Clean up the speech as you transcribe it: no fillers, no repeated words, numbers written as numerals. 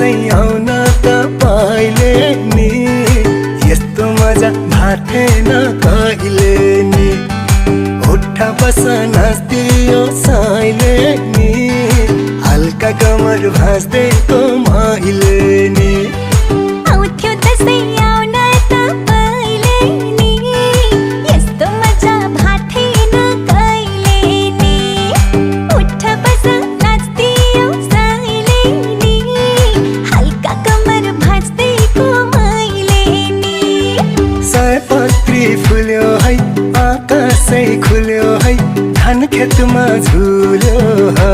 दसैँ आउन तपाईले नि यस्तो मजा भाथेन कहिले नि उठा बस नाच्दियो साइले नि हल्का कमर भाँच्दैको मैले नि आउँथ्यो दसैँ आउन तपाईले नि यस्तो मजा भाथेन कहिले नि उठा बस नाच्दियो साइले नि हल्का कमर भाँच्दैको मैले नि सयपत्री फुल्यो है आकाशै खुल्यो है धान खेतमा झुल्यो है